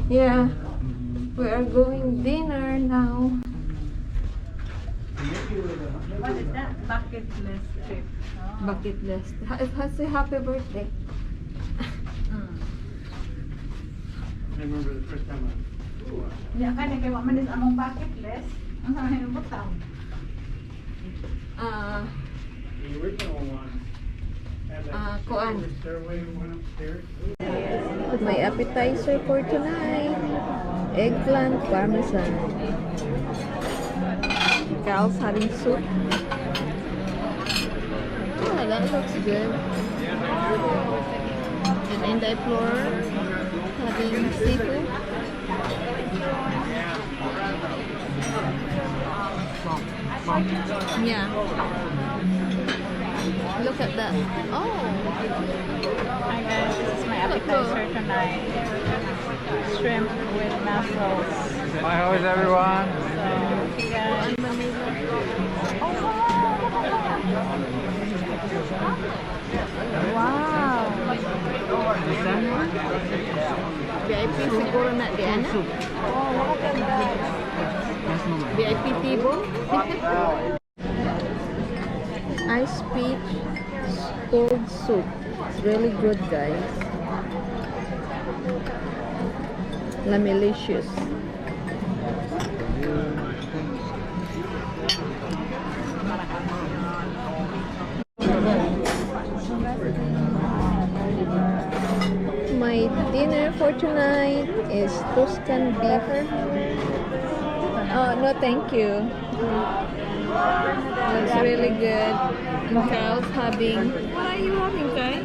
Yeah, we are going dinner now. What is that? Bucket list trip. Oh. Bucket list. Say happy birthday. I remember the first time Yeah, kaya kaya man is among bucket list. Ang ano mo tao? the original one had that Kuan. stairway went upstairs. My appetizer for tonight. Eggplant parmesan. Cal's having soup. Oh, that looks good. And in the floor, having seafood. Yeah. Look at that. Oh. Hi guys, this is my appetizer tonight. Shrimp with mussels. Hi, how is everyone? So, okay guys. Wow. VIP siguro na di ana. Oh, look at that. VIP table. Ice peach cold soup. It's really good, guys. Lamelicious. My dinner for tonight is Tuscan beef. Oh, no, thank you. That's really good. And Carl's having. What are you having, Kai?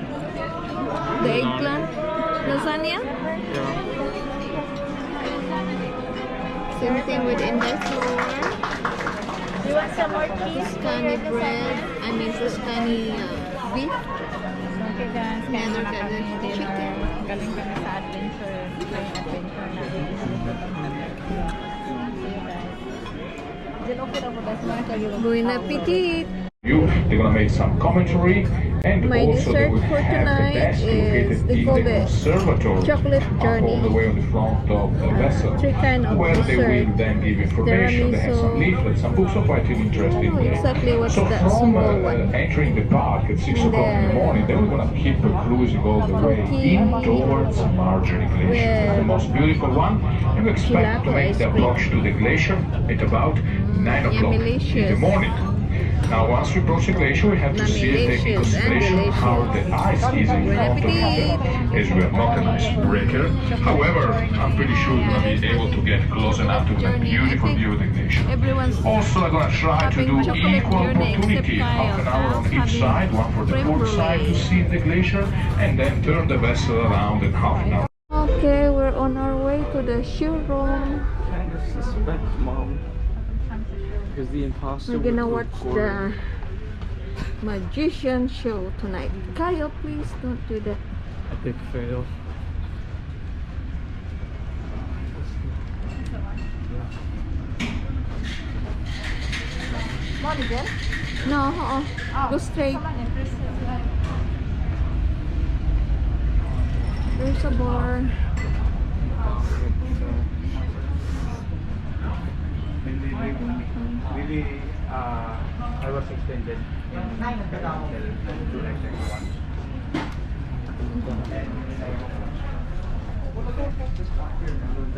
The eggplant lasagna? Same thing with in the floor. You want some more cheese? Tuscany bread. I mean Tuscany beef. Okay guys, kaya And na look at kami the dinner. chicken. Galing kami sa adventure. Plane adventure namin. See you guys. Is it okay na po? That's my kayo. Bon appetit! They're gonna make some commentary, and My also they dessert will for have the tonight desk located is, they in call the it conservatory, chocolate journey. all the way on the front of the vessel, Three kind of where they dessert. will then give information. They have some Tiramisu. leaflets, some books, so quite an I interesting don't know day. exactly what's So that from small one. entering the park at 6 o'clock in the Then morning, then we're gonna keep cruising all the way cookie in towards Marjorie Glacier, the most beautiful one, and we expect to gelato make ice the cream. approach to the glacier at about 9 o'clock in the Yummy-licious. morning. Now, once we approach the glacier, we have to see and take into Yummy-licious and consideration how the ice is in Bon front of the appetit. car, as we are not an icebreaker. However, I'm pretty sure we're going to be able to get close enough to a beautiful view of the glacier. Everyone's Also, I'm going to try to do having chocolate equal journey except opportunity, half an hour on Kyle. each Having side, one for the creme port side to brulee. see the glacier, and then turn the vessel around in half an hour. Okay, we're on our way to the showroom. Kind of suspect, Mom, because the imposter We're gonna would watch record. the magician show tonight. Kyle, please don't do that. Epic fail. No, go straight. There's a bar. Really, I was extended in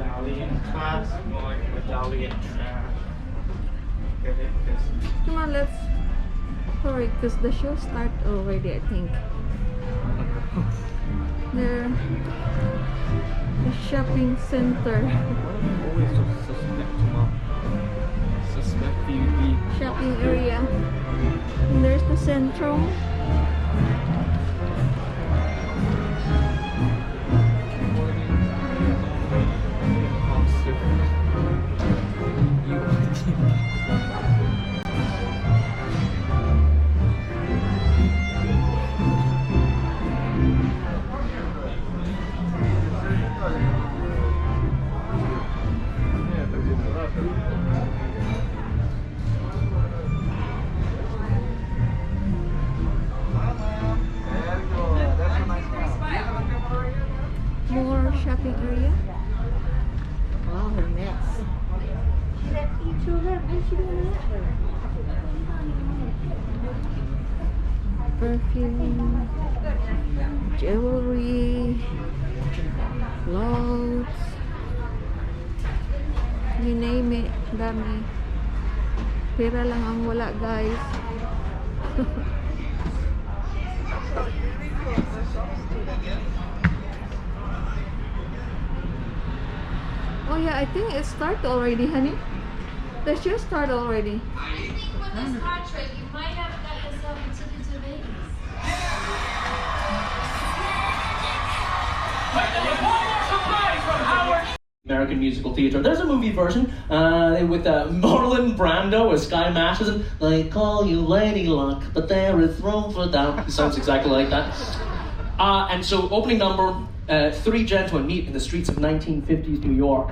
medallion class, more like medallion trash. Come on, let's hurry because the show start already, I think. There, the shopping center, Always just suspect, Mom. Suspect beauty. shopping area. And there's the central. Imposter. perfume, jewelry, clothes, you name it, dami. Pera lang ang wala, guys. Oh yeah, I think it started already, honey. The show started already. I think with this contract, you might have got yourself a ticket to Vegas. American musical theater. There's a movie version with Marlon Brando as Sky Mashes, and they call you Lady Luck, but there is room for doubt. It sounds exactly like that. And so, opening number, three gentlemen meet in the streets of 1950s New York,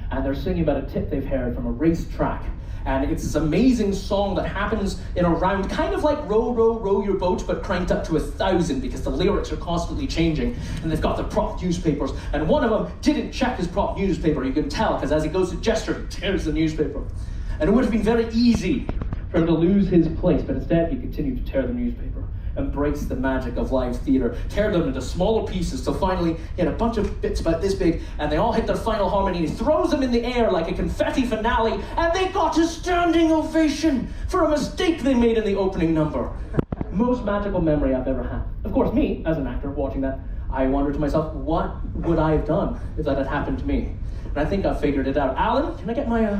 and they're singing about a tip they've heard from a racetrack. And it's this amazing song that happens in a round, kind of like Row, Row, Row Your Boat, but cranked up to 1,000 because the lyrics are constantly changing. And they've got the prop newspapers. And one of them didn't check his prop newspaper, you can tell, because as he goes to gesture, he tears the newspaper. And it would have been very easy for him to lose his place, but instead he continued to tear the newspaper. Embrace the magic of live theatre, tear them into smaller pieces till finally he had a bunch of bits about this big and they all hit their final harmony and he throws them in the air like a confetti finale and they got a standing ovation for a mistake they made in the opening number. Most magical memory I've ever had. Of course, me, as an actor, watching that, I wondered to myself, what would I have done if that had happened to me? And I think I figured it out. Alan, can I get my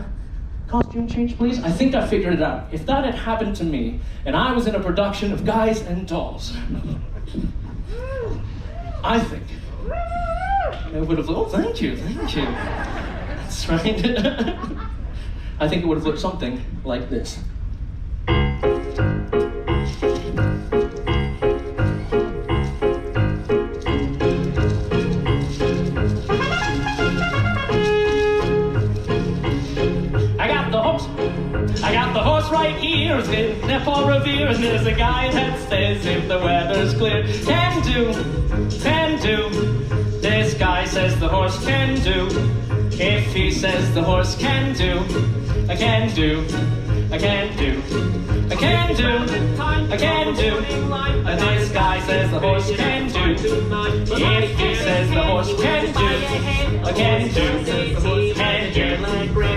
costume change, please? I think I figured it out. If that had happened to me, and I was in a production of Guys and Dolls, I think it would have looked, oh, thank you. That's right. I think it would have looked something like this. I got the horse right here, it's in Nepal Revere, and there's a guy that says if the weather's clear, can do. This guy says the horse can do. If he says the horse can do, I can do. This guy says the horse can do. If he says the horse can do, I can do.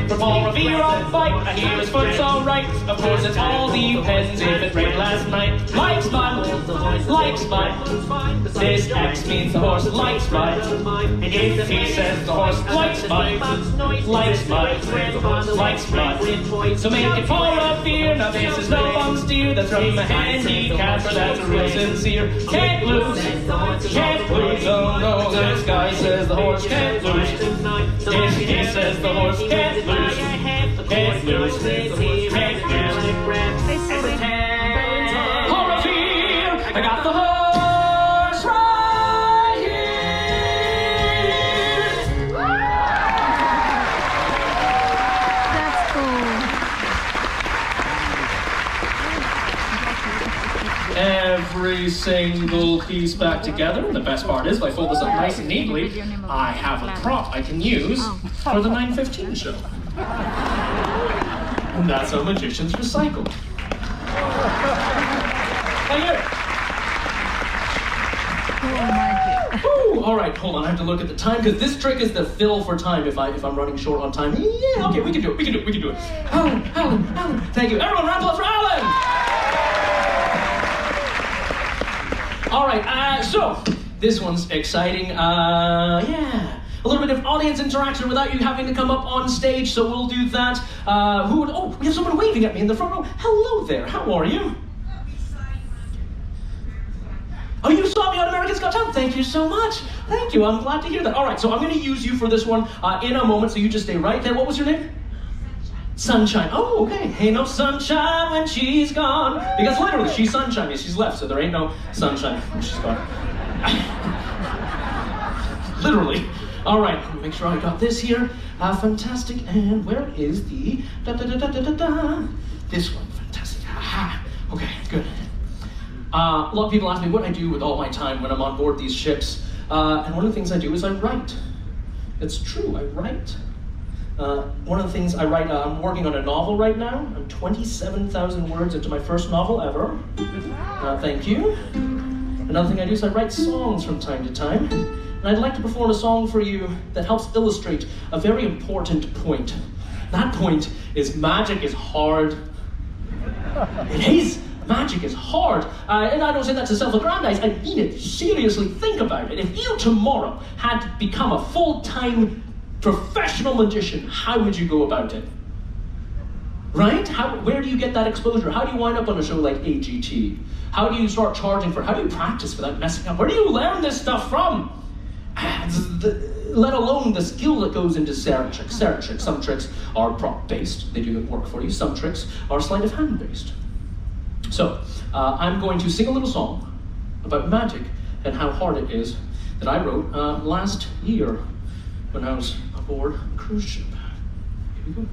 From Paul Revere on bike, I hear his foot's alright. Of course it all depends if it rained last night. Likes mine. This X means the horse likes mine. And if he says the horse likes mine. So make it Paul Revere. Now this is no bum steer, that's from a handicapper, that's real sincere. Can't lose, oh no, this guy says the horse can't lose. If he says the horse can't lose, Paul Revere, I got the horse right here. That's cool. Every single piece back together. And the best part is, if I fold this up nice and neatly, I have a prop I can use for the 9:15 show. And that's how magicians recycle. Ooh, all right, hold on. I have to look at the time because this trick is the fill for time. If I'm running short on time, yeah, okay, we can do it. Alan, thank you, everyone. Round of applause for Alan. All right, so this one's exciting. Yeah. A little bit of audience interaction without you having to come up on stage, so we'll do that. Oh, we have someone waving at me in the front row. Hello there, how are you? Oh, you saw me on America's Got Talent. Thank you so much. Thank you, I'm glad to hear that. All right, so I'm gonna use you for this one in a moment, so you just stay right there. What was your name? Sunshine. Oh, okay. Ain't no sunshine when she's gone. Because literally, she's sunshine. She's left, so there ain't no sunshine when she's gone. Literally. All right, make sure I got this here. Fantastic. And where is the This one. Fantastic. Aha. Okay, good. A lot of people ask me what I do with all my time when I'm on board these ships. And one of the things I do is I write. It's true, I write. One of the things I write, I'm working on a novel right now. I'm 27,000 words into my first novel ever. Thank you. Another thing I do is I write songs from time to time. And I'd like to perform a song for you that helps illustrate a very important point. That point is magic is hard. It is. Magic is hard. And I don't say that to self-aggrandize. I mean it. Seriously, think about it. If you tomorrow had become a full-time professional magician, how would you go about it? Right? Where do you get that exposure? How do you wind up on a show like AGT? How do you start charging for it? How do you practice without messing up? Where do you learn this stuff from? Let alone the skill that goes into certain tricks. Some tricks are prop-based. They do the work for you. Some tricks are sleight of hand-based. So, I'm going to sing a little song about magic and how hard it is that I wrote last year when I was aboard a cruise ship. Here we go.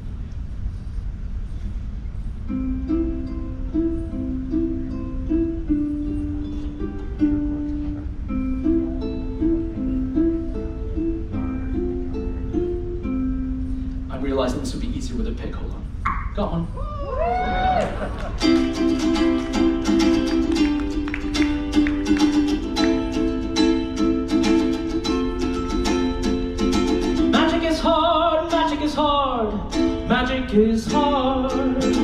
I'm realizing this would be easier with a pick. Hold on. Got one. Magic is hard, magic is hard, magic is hard,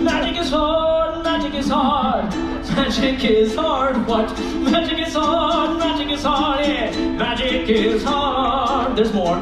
magic is hard, magic is hard, magic is hard, what? Magic is hard, yeah, magic is hard. There's more.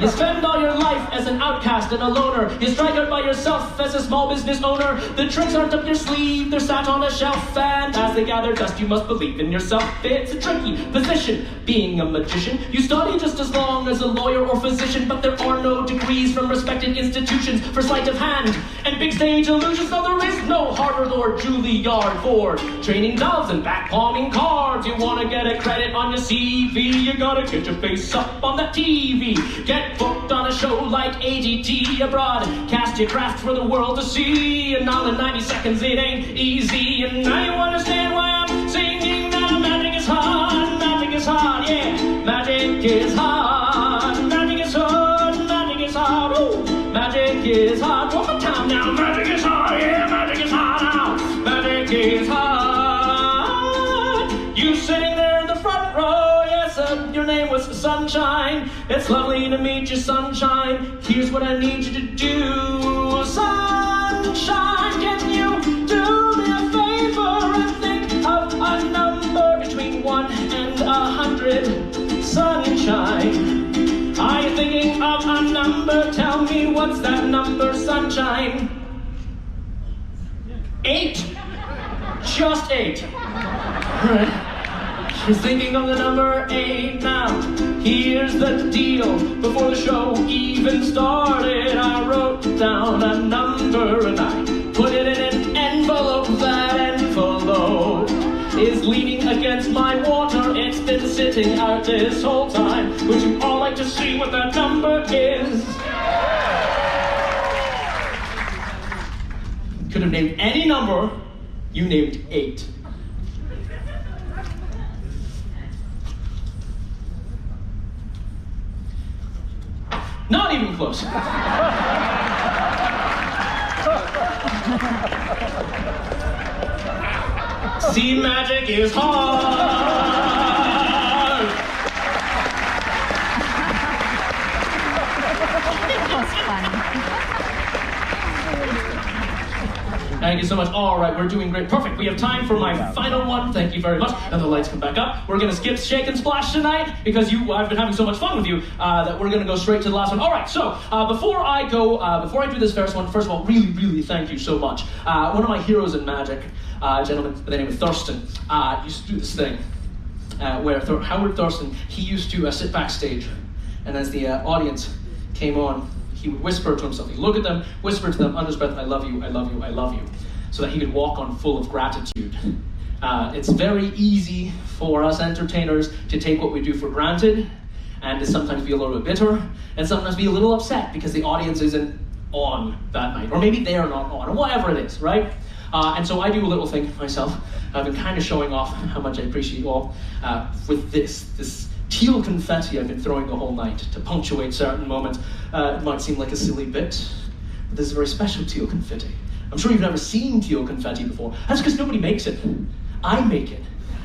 You spend all your life as an outcast and a loner. You strike out by yourself as a small business owner. The tricks aren't up your sleeve, they're sat on a shelf. And as they gather dust, you must believe in yourself. It's a tricky position, being a magician. You study just as long as a lawyer or physician, but there are no degrees from respected institutions for sleight of hand and big stage illusions. No, there is no Harvard or Juilliard for training doves and back palming cards. You want to get a credit on your CV, you gotta get your face up on that TV. Get booked on a show like AGT abroad. Cast your craft for the world to see. And all in 90 seconds it ain't easy. And now you understand why I'm singing now. Magic is hard, yeah. Magic is hard, magic is hard, magic is hard. Ooh, magic is hard. One more time now. Magic is hard, yeah. Magic is hard now. Magic is hard. You sitting there in the front row, yes, your name was Sunshine. It's lovely to meet you, Sunshine. Here's what I need you to do. Sunshine, can you do me a favor and think of a number between 1 and 100? Sunshine, are you thinking of a number? Tell me, what's that number, Sunshine? 8. Just 8. Right. She's thinking of the number 8 now. Here's the deal. Before the show even started, I wrote down a number and I put it in an envelope. That envelope is leaning against my water. It's been sitting out this whole time. Would you all like to see what that number is? Could have named any number. You named 8. Not even close. See, magic is hard. That was fun. Thank you so much. All right, we're doing great. Perfect. We have time for my final one. Thank you very much. Now the lights come back up. We're going to skip Shake and Splash tonight because I've been having so much fun with you that we're going to go straight to the last one. All right, so before I do this first one, first of all, really, really thank you so much. One of my heroes in magic, a gentleman by the name of Thurston, used to do this thing where Howard Thurston, he used to sit backstage, and as the audience came on, he would whisper to himself. He'd look at them, whisper to them under his breath, I love you, I love you, I love you, so that he could walk on full of gratitude. It's very easy for us entertainers to take what we do for granted and to sometimes be a little bit bitter and sometimes be a little upset because the audience isn't on that night, or maybe they're not on, or whatever it is, right? And so I do a little thing myself. I've been kind of showing off how much I appreciate you all with this teal confetti I've been throwing the whole night to punctuate certain moments. It might seem like a silly bit, but this is a very special teal confetti. I'm sure you've never seen teal confetti before. That's because nobody makes it. I make it.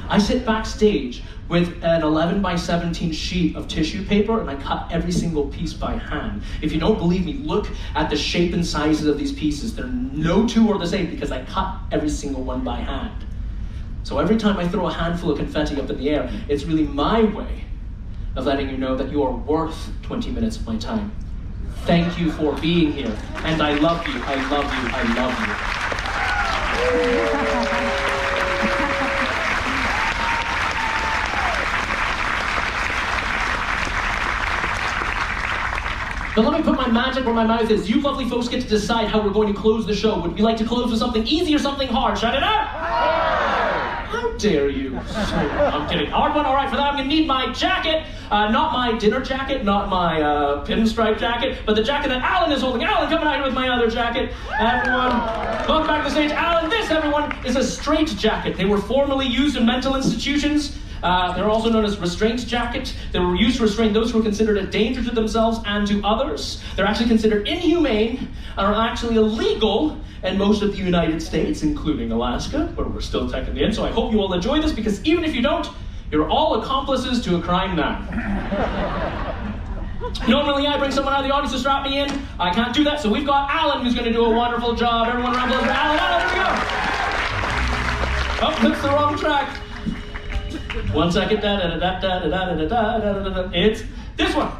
I sit backstage with an 11 by 17 sheet of tissue paper and I cut every single piece by hand. If you don't believe me, look at the shape and sizes of these pieces. They're no two are the same because I cut every single one by hand. So every time I throw a handful of confetti up in the air, it's really my way of letting you know that you are worth 20 minutes of my time. Thank you for being here, and I love you, I love you, I love you. But let me put my magic where my mouth is. You lovely folks get to decide how we're going to close the show. Would you like to close with something easy or something hard? Shout it out! How dare you? I'm kidding. Hard one, all right, for that I'm gonna need my jacket. Not my dinner jacket, not my pinstripe jacket, but the jacket that Alan is holding. Alan, coming out here with my other jacket. Everyone, welcome back to the stage. Alan, this, everyone, is a straight jacket. They were formerly used in mental institutions. They're also known as restraint jackets. They were used to restrain those who were considered a danger to themselves and to others. They're actually considered inhumane and are actually illegal in most of the United States, including Alaska, where we're still technically in. So I hope you all enjoy this, because even if you don't, you're all accomplices to a crime now. Normally I bring someone out of the audience to strap me in. I can't do that, so we've got Alan who's going to do a wonderful job. Everyone around applause for Alan. Alan, here we go. Oh, that's the wrong track. 1 second. It's this one.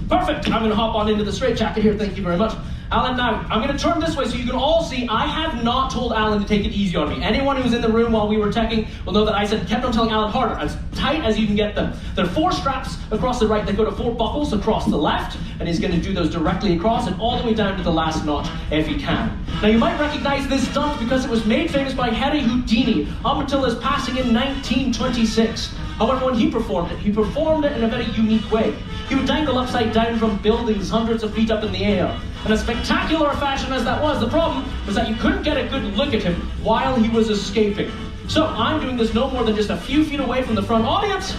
Perfect. I'm going to hop on into the straight jacket here. Thank you very much. Alan, now, I'm going to turn this way so you can all see. I have not told Alan to take it easy on me. Anyone who was in the room while we were teching will know that I kept on telling Alan harder, as tight as you can get them. There are 4 straps across the right that go to 4 buckles across the left, and he's going to do those directly across and all the way down to the last notch if he can. Now, you might recognize this stunt because it was made famous by Harry Houdini up until his passing in 1926. However, when he performed it in a very unique way. He would dangle upside down from buildings hundreds of feet up in the air. In a spectacular fashion as that was, the problem was that you couldn't get a good look at him while he was escaping. So I'm doing this no more than just a few feet away from the front audience,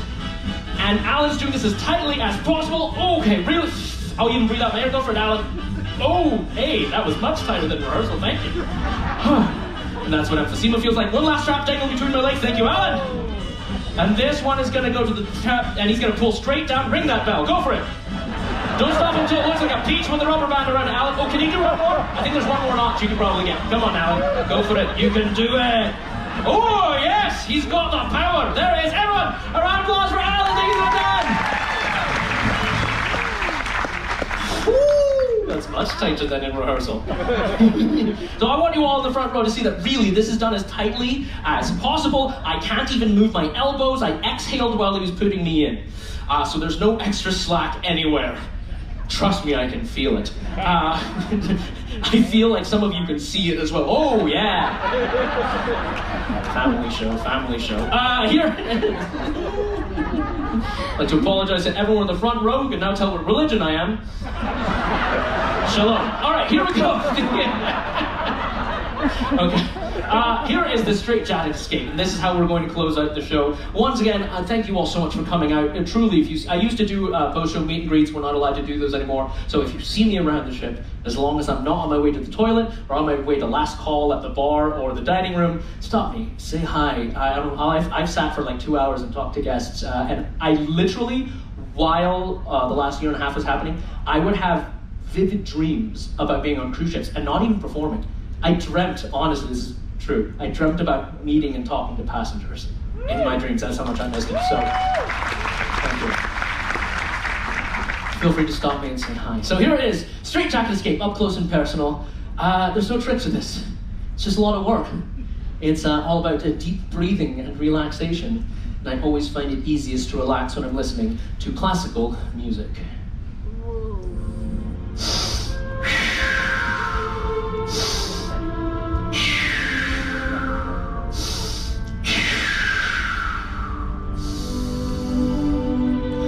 and Alan's doing this as tightly as possible. Okay, really? I'll even breathe out my air. Go for it, Alan. Oh, hey, that was much tighter than rehearsal. Thank you. And that's what emphysema feels like. One last strap dangle between my legs. Thank you, Alan. And this one is going to go to the trap, and he's going to pull straight down. Ring that bell. Go for it. Don't stop until it looks like a peach with a rubber band around it, Alan. Oh, can you do one more? I think there's one more notch you can probably get. Come on, Alan. Go for it. You can do it. Oh, yes. He's got the power. There it is. Everyone, a round of applause for Alan. These are done. Woo, that's much tighter than in rehearsal. So I want you all in the front row to see that really this is done as tightly as possible. I can't even move my elbows. I exhaled while he was putting me in. So there's no extra slack anywhere. Trust me, I can feel it. I feel like some of you can see it as well. Oh, yeah. Family show, family show. Here. I'd like to apologize to everyone in the front row who can now tell what religion I am. Shalom. All right, here we go. Okay. Here is the straight jacket escape, and this is how we're going to close out the show. Once again, thank you all so much for coming out. And truly, I used to do post-show meet and greets. We're not allowed to do those anymore. So if you see me around the ship, as long as I'm not on my way to the toilet or on my way to last call at the bar or the dining room, stop me, say hi. I've sat for like 2 hours and talked to guests, and I literally, while the last year and a half was happening, I would have vivid dreams about being on cruise ships and not even performing. I dreamt, honestly, this is true, I dreamt about meeting and talking to passengers in my dreams. That's how much I missed it. So, thank you. Feel free to stop me and say hi. So here it is, straight jacket escape, up close and personal. There's no trick to this. It's just a lot of work. It's all about deep breathing and relaxation. And I always find it easiest to relax when I'm listening to classical music.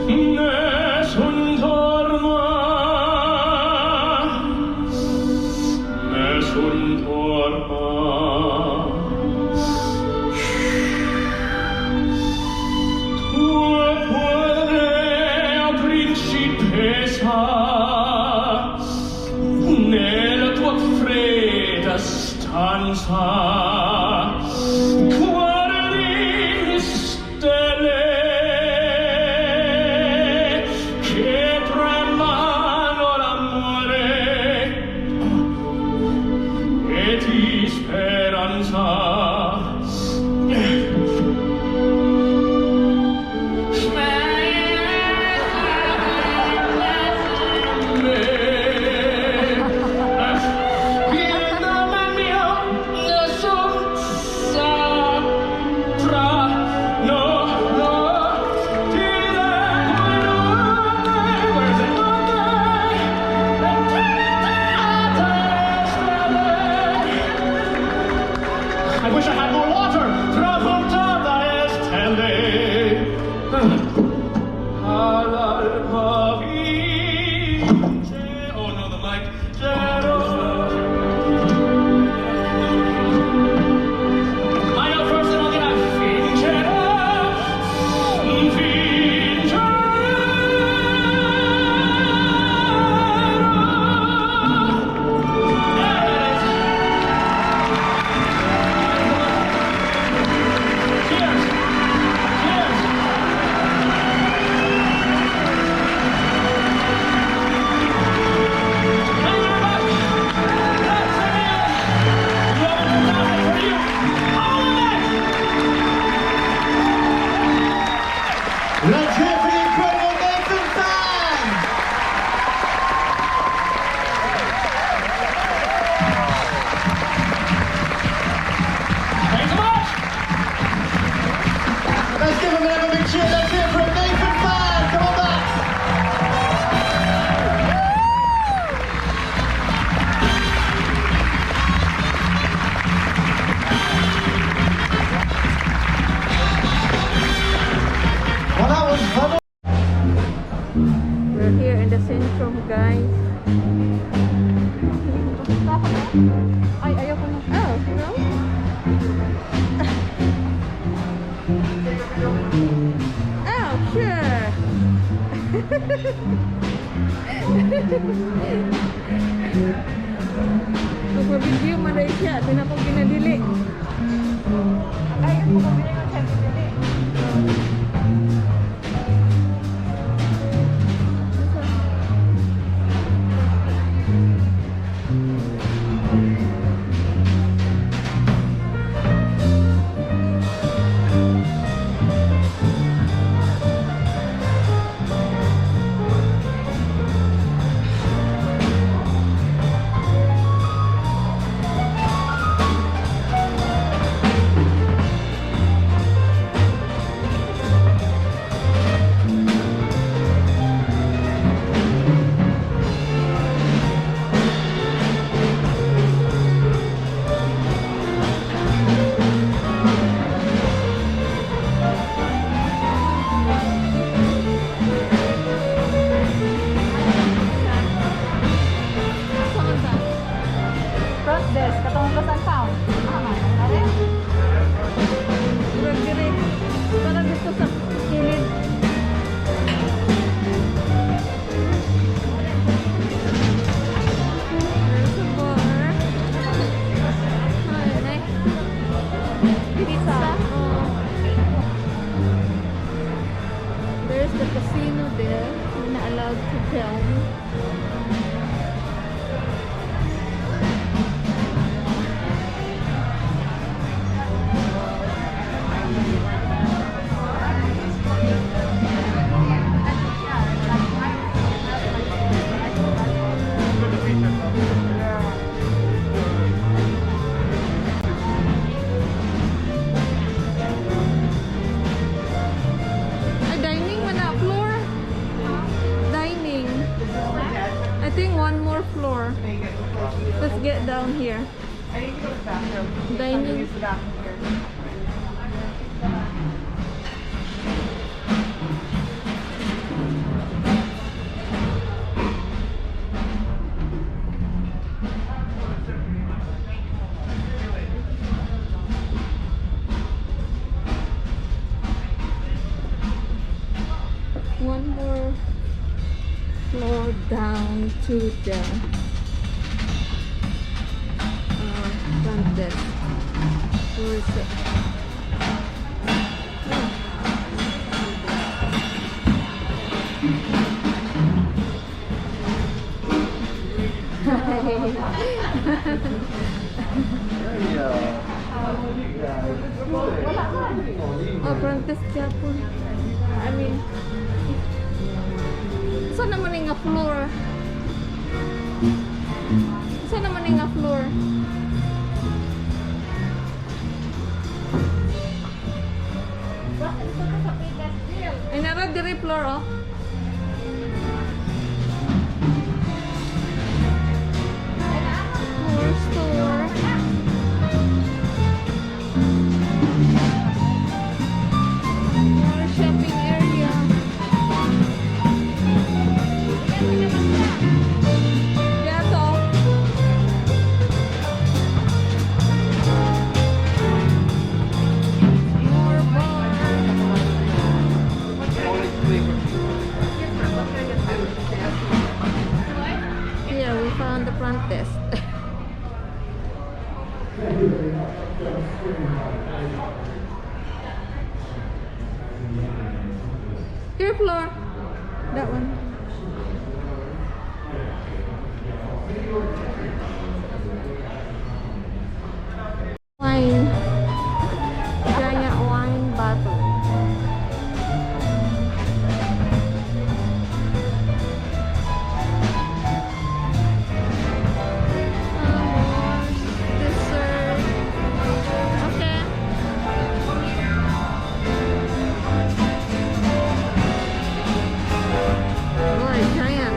Tue speranza, cuore di stelle che tremano l'amore e di speranza. I wish I had more water. Travoltata estelle. All'alba vince. Oh no, the mic. I go first and I'll get out. Vincerò. Let's hear for the incredible Nathan Fan! Thanks so much. Let's give him another big cheer. Let's hear for Nathan Fan! Come on back! Well, that was fun. We're here in the centrum, guys. Ay, ayoko na. Oh, no? Oh, sure. Magpa-video man na siya. Ito na akong ginadili. Ay, ako mabili ng sentiment. Cross desk, katong plus and pound. Ano? Direct. Para dito sa kilid. There's a bar. Ay, pizza. Oh. There's the casino there. We're not allowed to film. Dining man na floor. Dining. I think one more floor. Let's get down here. Dining. One more floor down to the with this. Where is it? Oh, Prantes Japon. I mean, saan naman yung floor? Saan naman yung floor? Ay, nara diri floor, oh. Floor store. More shopping area. Yato. More bar. Here we found the front desk. Here, floor. That one. Wine. Giant wine bottle. Dessert. Okay. Boy, giant.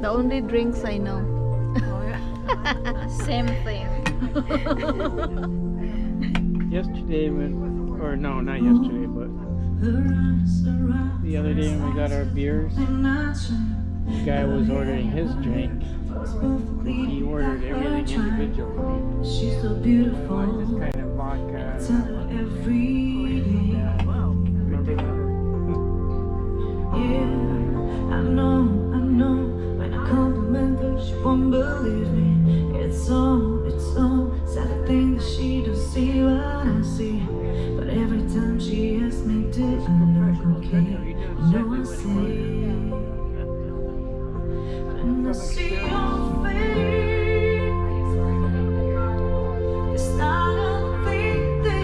The only drinks I know. Same thing. Yesterday, or no, not yesterday, but the other day when we got our beers, the guy was ordering his drink. He ordered everything individually. She's so beautiful. Just kind of vodka. Yeah, I know. When I compliment her, she won't believe me. It's so sad to think that she don't see what I see. But every time she asks me, do I look okay? You know I say, when I see your face, it's not a thing that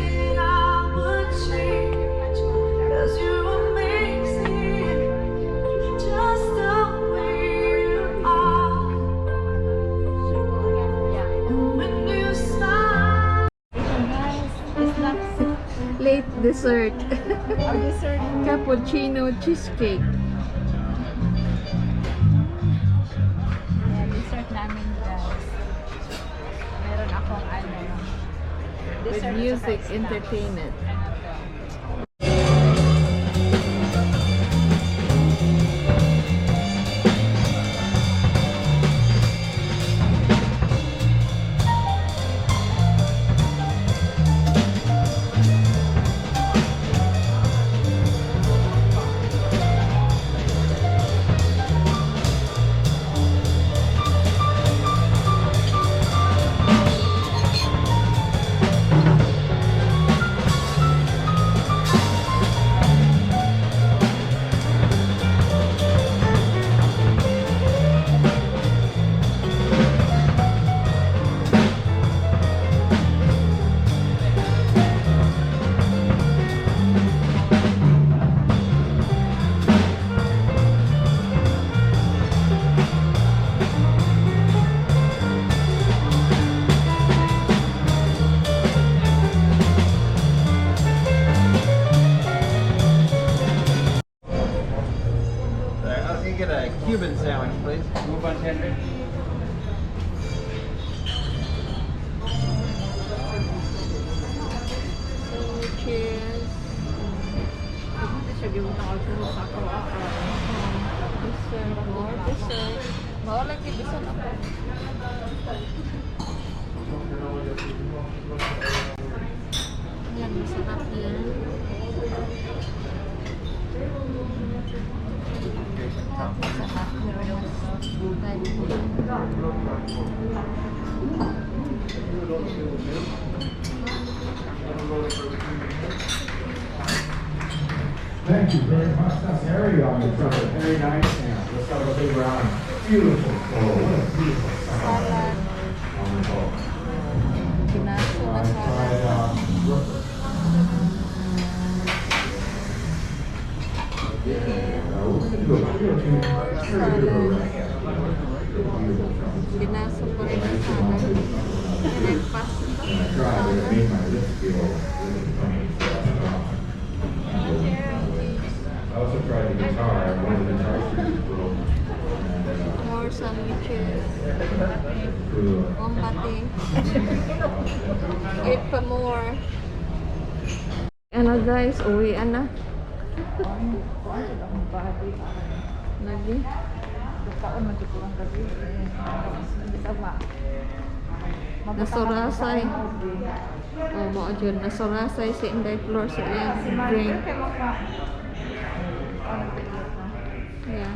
late dessert. Dessert. Cappuccino cheesecake. Yeah, dessert namin guys. Meron akong With dessert music, saka snacks. entertainment. Get a Cuban sandwich, please. Move on tender. Cheers. Siya gibutan ako sa Dessert, more dessert. Mau lagi dessert apa? Yan, masarap yan. Masarap. Thank you very much. That's Harry on the trumpet. Very nice. Yeah, let's have a big round. Beautiful. Oh, what a beautiful sound. Salad. Wonderful. Pinaso na salad. Pinaso ko rin ang salad. And pasta. I also tried the guitar. One of the guitar strings broke. More sandwiches. Ombate. Eat pa more. Ano guys, uwian na. Lagi. taon magkukulang gabi. Sama. Nasurasay. Oh, mo jud nasurasay si Day4 sa iyang drink. Yeah.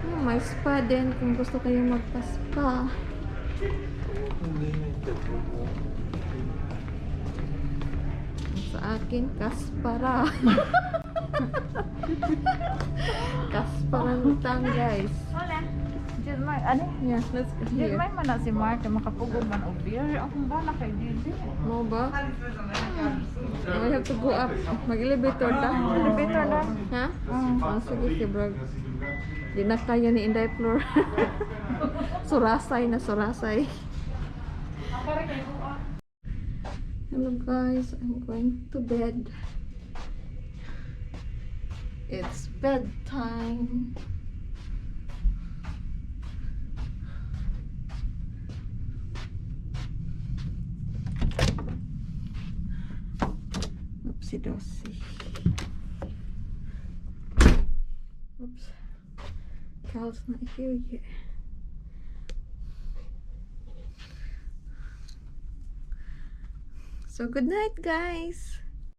Oh, may spa din kung gusto kayo magpa-spa. Sa akin, kaspara. Kasparan utang, guys. Hola. Diyan may, ano? Yeah, let's go Diyan here. may man na si Mark na makapugod man og beer. Akong bala kay Didi. Mo ba? Oh, we have to go up. Mag-elevator ta? Elevator na. Ha? Oh, sige, si Brog. Di na kaya ni Inday Floor. Surasay na surasay. Hello guys, I'm going to bed. It's bedtime. Oopsie dosie. Oops. Cal's not here yet. So good night, guys.